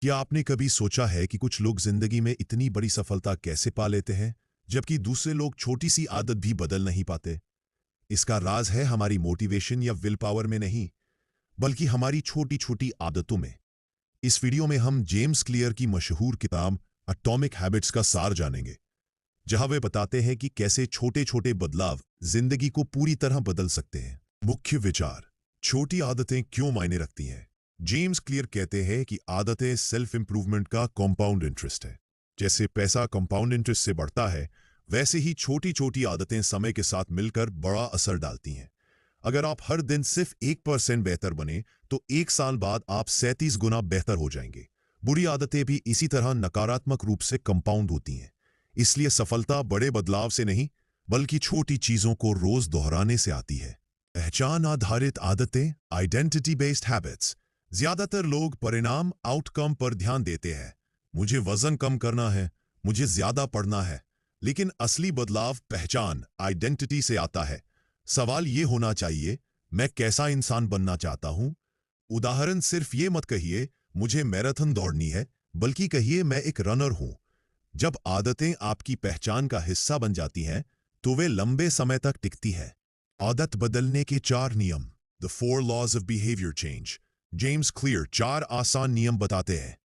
क्या आपने कभी सोचा है कि कुछ लोग जिंदगी में इतनी बड़ी सफलता कैसे पा लेते हैं, जबकि दूसरे लोग छोटी सी आदत भी बदल नहीं पाते? इसका राज है हमारी मोटिवेशन या विल पावर में नहीं, बल्कि हमारी छोटी छोटी आदतों में। इस वीडियो में हम जेम्स क्लियर की मशहूर किताब एटॉमिक हैबिट्स का सार जानेंगे, जहां वे बताते हैं कि कैसे छोटे छोटे बदलाव जिंदगी को पूरी तरह बदल सकते हैं। मुख्य विचार: छोटी आदतें क्यों मायने रखती हैं? जेम्स क्लियर कहते हैं कि आदतें सेल्फ इंप्रूवमेंट का कंपाउंड इंटरेस्ट है। जैसे पैसा कंपाउंड इंटरेस्ट से बढ़ता है, वैसे ही छोटी छोटी आदतें समय के साथ मिलकर बड़ा असर डालती हैं। अगर आप हर दिन सिर्फ 1% बेहतर बने, तो 1 साल बाद आप 37 गुना बेहतर हो जाएंगे। बुरी आदतें भी इसी तरह नकारात्मक रूप से कंपाउंड होती हैं। इसलिए सफलता बड़े बदलाव से नहीं, बल्कि छोटी चीजों को रोज दोहराने से आती है। पहचान आधारित आदतें, आइडेंटिटी बेस्ड हैबिट्स। ज्यादातर लोग परिणाम, आउटकम पर ध्यान देते हैं। मुझे वजन कम करना है, मुझे ज्यादा पढ़ना है। लेकिन असली बदलाव पहचान, आइडेंटिटी से आता है। सवाल ये होना चाहिए, मैं कैसा इंसान बनना चाहता हूं? उदाहरण: सिर्फ ये मत कहिए मुझे मैराथन दौड़नी है, बल्कि कहिए मैं एक रनर हूं। जब आदतें आपकी पहचान का हिस्सा बन जाती हैं, तो वे लंबे समय तक टिकती है। आदत बदलने के 4 नियम, the 4 laws of behaviour change. James Clear 4 आसान नियम बताते हैं।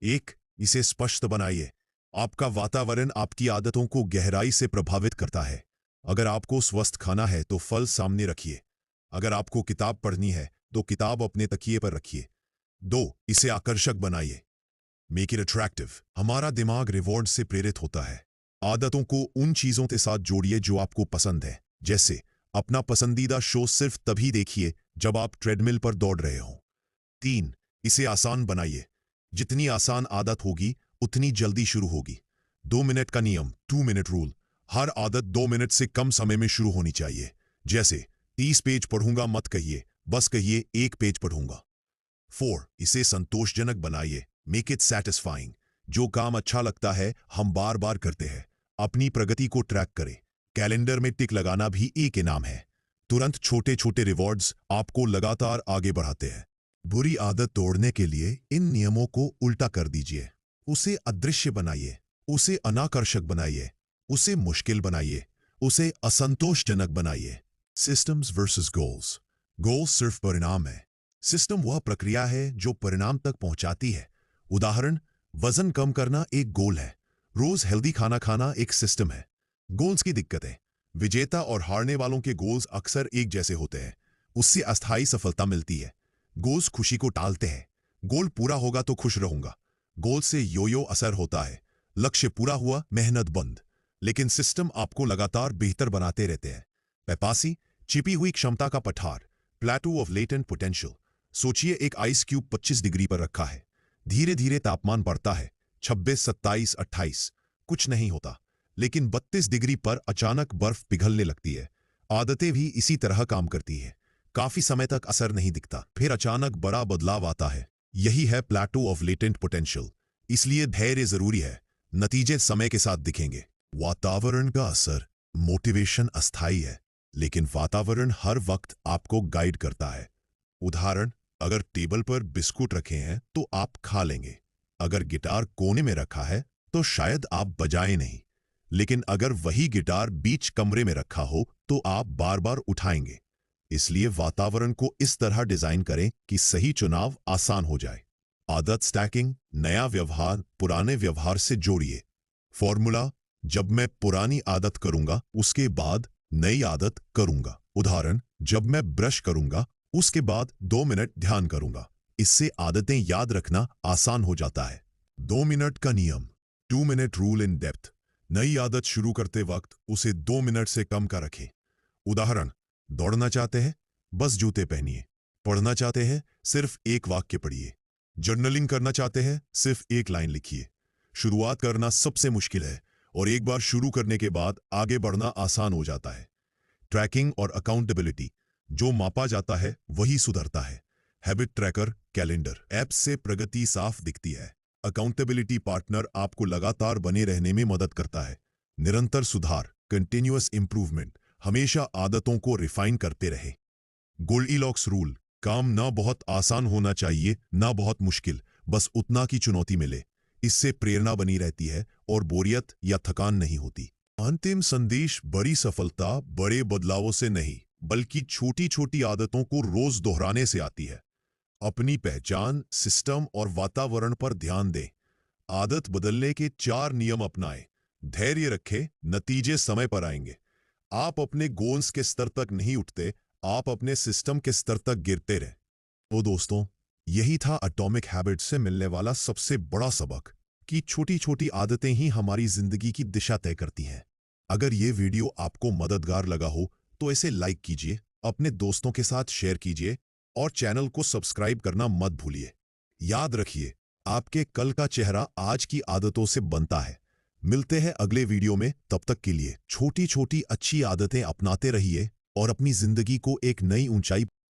1. इसे स्पष्ट बनाइए। आपका वातावरण आपकी आदतों को गहराई से प्रभावित करता है। अगर आपको स्वस्थ खाना है तो फल सामने रखिए। अगर आपको किताब पढ़नी है तो किताब अपने तकिए पर रखिए। 2. इसे आकर्षक बनाइए। Make it attractive. हमारा दिमाग रिवॉर्ड से प्रेरित होता है। आदतों को उन चीजों के साथ जोड़िए जो आपको पसंद है। जैसे अपना पसंदीदा शो सिर्फ तभी देखिए जब आप ट्रेडमिल पर दौड़ रहे हों। 3. इसे आसान बनाइए। जितनी आसान आदत होगी, उतनी जल्दी शुरू होगी। 2 मिनट का नियम, 2 मिनट रूल। हर आदत 2 मिनट से कम समय में शुरू होनी चाहिए। जैसे 30 पेज पढ़ूंगा मत कहिए, बस कहिए 1 पेज पढ़ूंगा। 4. इसे संतोषजनक बनाइए। Make it satisfying. जो काम अच्छा लगता है, हम बार बार करते हैं। अपनी प्रगति को ट्रैक करें। कैलेंडर में टिक लगाना भी एक इनाम है। तुरंत छोटे छोटे रिवॉर्ड्स आपको लगातार आगे बढ़ाते हैं। बुरी आदत तोड़ने के लिए इन नियमों को उल्टा कर दीजिए। उसे अदृश्य बनाइए, उसे अनाकर्षक बनाइए, उसे मुश्किल बनाइए, उसे असंतोषजनक बनाइए। Systems versus goals. गोल्स सिर्फ परिणाम है। सिस्टम वह प्रक्रिया है जो परिणाम तक पहुंचाती है। उदाहरण: वजन कम करना एक गोल है। रोज हेल्दी खाना खाना एक सिस्टम है। गोल्स की दिक्कतें: विजेता और हारने वालों के गोल्स अक्सर एक जैसे होते हैं। उससे अस्थायी सफलता मिलती है। गोल्स खुशी को टालते हैं। गोल पूरा होगा तो खुश रहूंगा। गोल से योयो असर होता है। लक्ष्य पूरा हुआ, मेहनत बंद। लेकिन सिस्टम आपको लगातार बेहतर बनाते रहते हैं। पेपासी, छिपी हुई क्षमता का पठार, प्लेटू ऑफ लेटेंट पोटेंशियल। सोचिए, एक आइस क्यूब 25 डिग्री पर रखा है। धीरे धीरे तापमान बढ़ता है। 26, 27, 28। कुछ नहीं होता। लेकिन 32 डिग्री पर अचानक बर्फ पिघलने लगती है। आदतें भी इसी तरह काम करती है। काफी समय तक असर नहीं दिखता, फिर अचानक बड़ा बदलाव आता है। यही है प्लेटो ऑफ लेटेंट पोटेंशियल। इसलिए धैर्य जरूरी है। नतीजे समय के साथ दिखेंगे। वातावरण का असर। मोटिवेशन अस्थायी है, लेकिन वातावरण हर वक्त आपको गाइड करता है। उदाहरण: अगर टेबल पर बिस्कुट रखे हैं तो आप खा लेंगे। अगर गिटार कोने में रखा है तो शायद आप बजाएं नहीं। लेकिन अगर वही गिटार बीच कमरे में रखा हो तो आप बार बार उठाएंगे। इसलिए वातावरण को इस तरह डिजाइन करें कि सही चुनाव आसान हो जाए। आदत स्टैकिंग। नया व्यवहार पुराने व्यवहार से जोड़िए। फॉर्मूला: जब मैं पुरानी आदत करूंगा, उसके बाद नई आदत करूंगा। उदाहरण: जब मैं ब्रश करूंगा, उसके बाद 2 मिनट ध्यान करूंगा। इससे आदतें याद रखना आसान हो जाता है। 2 मिनट का नियम, 2 मिनट रूल इन डेप्थ। नई आदत शुरू करते वक्त उसे 2 मिनट से कम का रखें। उदाहरण: दौड़ना चाहते हैं, बस जूते पहनिए। पढ़ना चाहते हैं, सिर्फ एक वाक्य पढ़िए। जर्नलिंग करना चाहते हैं, सिर्फ एक लाइन लिखिए। शुरुआत करना सबसे मुश्किल है, और एक बार शुरू करने के बाद आगे बढ़ना आसान हो जाता है। ट्रैकिंग और अकाउंटेबिलिटी। जो मापा जाता है वही सुधरता है। हैबिट ट्रैकर, कैलेंडर ऐप से प्रगति साफ दिखती है। अकाउंटेबिलिटी पार्टनर आपको लगातार बने रहने में मदद करता है। निरंतर सुधार, कंटिन्यूअस इंप्रूवमेंट, हमेशा आदतों को रिफाइन करते रहे। Goldilocks rule. काम ना बहुत आसान होना चाहिए, ना बहुत मुश्किल, बस उतना की चुनौती मिले। इससे प्रेरणा बनी रहती है और बोरियत या थकान नहीं होती। अंतिम संदेश, बड़ी सफलता बड़े बदलावों से नहीं बल्कि छोटी छोटी आदतों को रोज दोहराने से आती है। अपनी पहचान, सिस्टम और वातावरण पर ध्यान दें। आदत बदलने के 4 नियम अपनाएं। धैर्य रखें, नतीजे समय पर आएंगे। आप अपने गोल्स के स्तर तक नहीं उठते, आप अपने सिस्टम के स्तर तक गिरते रहे। तो दोस्तों, यही था एटॉमिक हैबिट्स से मिलने वाला सबसे बड़ा सबक कि छोटी छोटी आदतें ही हमारी जिंदगी की दिशा तय करती हैं। अगर ये वीडियो आपको मददगार लगा हो तो इसे लाइक कीजिए, अपने दोस्तों के साथ शेयर कीजिए और चैनल को सब्सक्राइब करना मत भूलिए। याद रखिए, आपके कल का चेहरा आज की आदतों से बनता है। मिलते हैं अगले वीडियो में, तब तक के लिए छोटी छोटी अच्छी आदतें अपनाते रहिए और अपनी जिंदगी को एक नई ऊंचाई